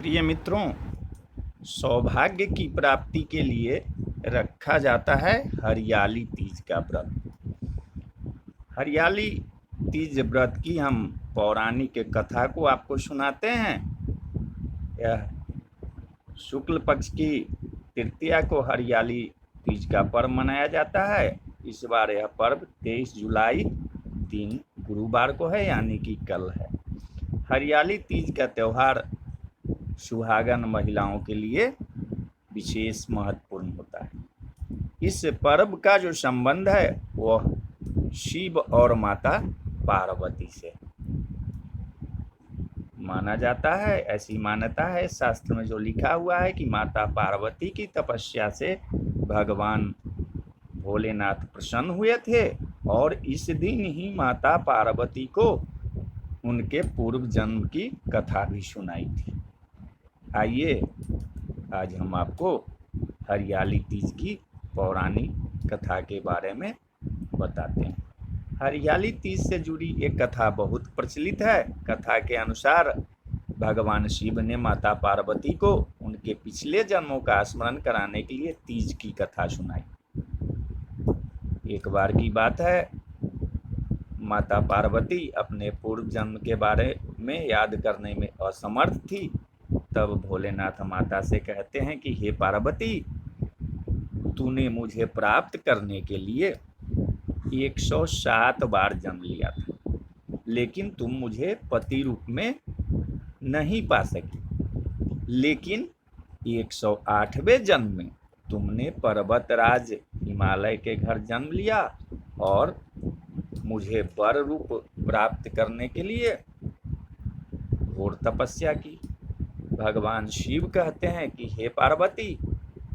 प्रिय मित्रों, सौभाग्य की प्राप्ति के लिए रखा जाता है हरियाली तीज का व्रत। हरियाली तीज व्रत की हम पौराणिक कथा को आपको सुनाते हैं। यह शुक्ल पक्ष की तृतीया को हरियाली तीज का पर्व मनाया जाता है। इस बार यह पर्व 23 जुलाई दिन गुरुवार को है, यानी कि कल है। हरियाली तीज का त्यौहार सुहागन महिलाओं के लिए विशेष महत्वपूर्ण होता है। इस पर्व का जो संबंध है वह शिव और माता पार्वती से माना जाता है। ऐसी मान्यता है शास्त्र में जो लिखा हुआ है कि माता पार्वती की तपस्या से भगवान भोलेनाथ प्रसन्न हुए थे और इस दिन ही माता पार्वती को उनके पूर्व जन्म की कथा भी सुनाई थी। आइए आज हम आपको हरियाली तीज की पौराणिक कथा के बारे में बताते हैं। हरियाली तीज से जुड़ी एक कथा बहुत प्रचलित है। कथा के अनुसार भगवान शिव ने माता पार्वती को उनके पिछले जन्मों का स्मरण कराने के लिए तीज की कथा सुनाई। एक बार की बात है, माता पार्वती अपने पूर्व जन्म के बारे में याद करने में असमर्थ थी। तब भोलेनाथ माता से कहते हैं कि हे पार्वती, तूने मुझे प्राप्त करने के लिए 107 बार जन्म लिया था, लेकिन तुम मुझे पति रूप में नहीं पा सकी। लेकिन 108वें जन्म में तुमने पर्वतराज हिमालय के घर जन्म लिया और मुझे वर रूप प्राप्त करने के लिए घोर तपस्या की। भगवान शिव कहते हैं कि हे पार्वती,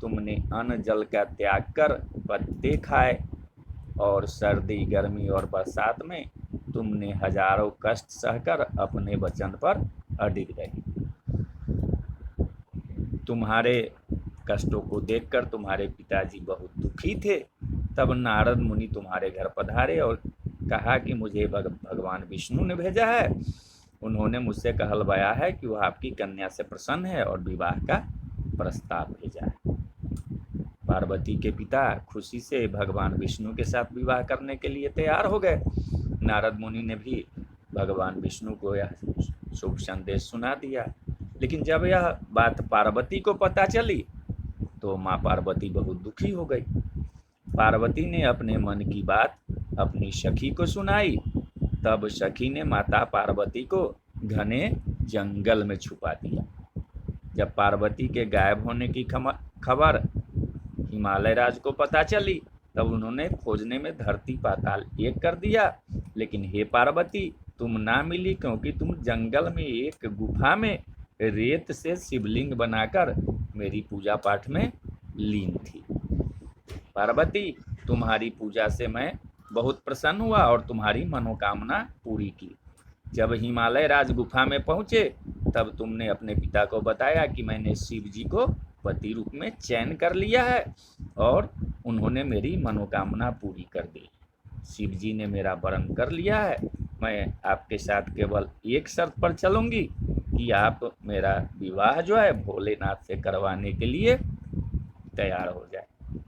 तुमने अन्न जल का त्याग कर पत्ते खाए और सर्दी, गर्मी और बरसात में तुमने हजारों कष्ट सहकर अपने वचन पर अडिग रही। तुम्हारे कष्टों को देखकर तुम्हारे पिताजी बहुत दुखी थे। तब नारद मुनि तुम्हारे घर पधारे और कहा कि मुझे भगवान विष्णु ने भेजा है। उन्होंने मुझसे कहलवाया है कि वह आपकी कन्या से प्रसन्न है और विवाह का प्रस्ताव भेजा है। पार्वती के पिता खुशी से भगवान विष्णु के साथ विवाह करने के लिए तैयार हो गए। नारद मुनि ने भी भगवान विष्णु को यह शुभ संदेश सुना दिया। लेकिन जब यह बात पार्वती को पता चली तो माँ पार्वती बहुत दुखी हो गई। पार्वती ने अपने मन की बात अपनी सखी को सुनाई। तब सखी ने माता पार्वती को घने जंगल में छुपा दिया। जब पार्वती के गायब होने की खबर हिमालय राज को पता चली तब उन्होंने खोजने में धरती पाताल एक कर दिया। लेकिन हे पार्वती, तुम ना मिली, क्योंकि तुम जंगल में एक गुफा में रेत से शिवलिंग बनाकर मेरी पूजा पाठ में लीन थी। पार्वती, तुम्हारी पूजा से मैं बहुत प्रसन्न हुआ और तुम्हारी मनोकामना पूरी की। जब हिमालय राज गुफा में पहुँचे तब तुमने अपने पिता को बताया कि मैंने शिव जी को पति रूप में चयन कर लिया है और उन्होंने मेरी मनोकामना पूरी कर दी। शिव जी ने मेरा वरण कर लिया है। मैं आपके साथ केवल एक शर्त पर चलूँगी कि आप मेरा विवाह जो है भोलेनाथ से करवाने के लिए तैयार हो जाए।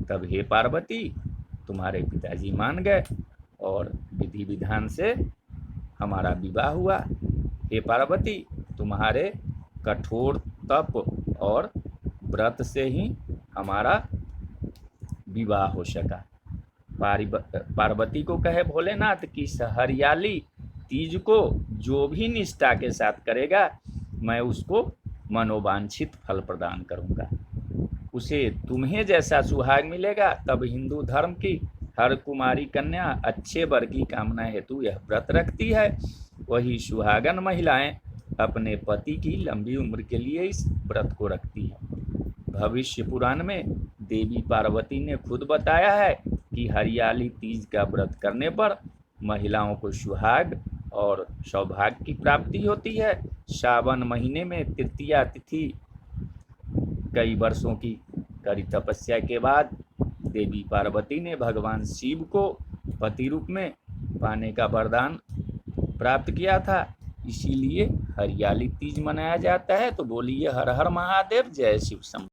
तब हे पार्वती, तुम्हारे पिताजी मान गए और विधि विधान से हमारा विवाह हुआ। हे पार्वती, तुम्हारे कठोर तप और व्रत से ही हमारा विवाह हो सका। पार्वती को कहे भोलेनाथ कि हरियाली तीज को जो भी निष्ठा के साथ करेगा मैं उसको मनोवांछित फल प्रदान करूंगा। उसे तुम्हें जैसा सुहाग मिलेगा। तब हिंदू धर्म की हर कुमारी कन्या अच्छे वर की कामना हेतु यह व्रत रखती है। वही सुहागन महिलाएं अपने पति की लंबी उम्र के लिए इस व्रत को रखती हैं। भविष्य पुराण में देवी पार्वती ने खुद बताया है कि हरियाली तीज का व्रत करने पर महिलाओं को सुहाग और सौभाग्य की प्राप्ति होती है। सावन महीने में तृतीया तिथि कई वर्षों की कड़ी तपस्या के बाद देवी पार्वती ने भगवान शिव को पति रूप में पाने का वरदान प्राप्त किया था। इसीलिए हरियाली तीज मनाया जाता है। तो बोलिए हर हर महादेव, जय शिव शंभू।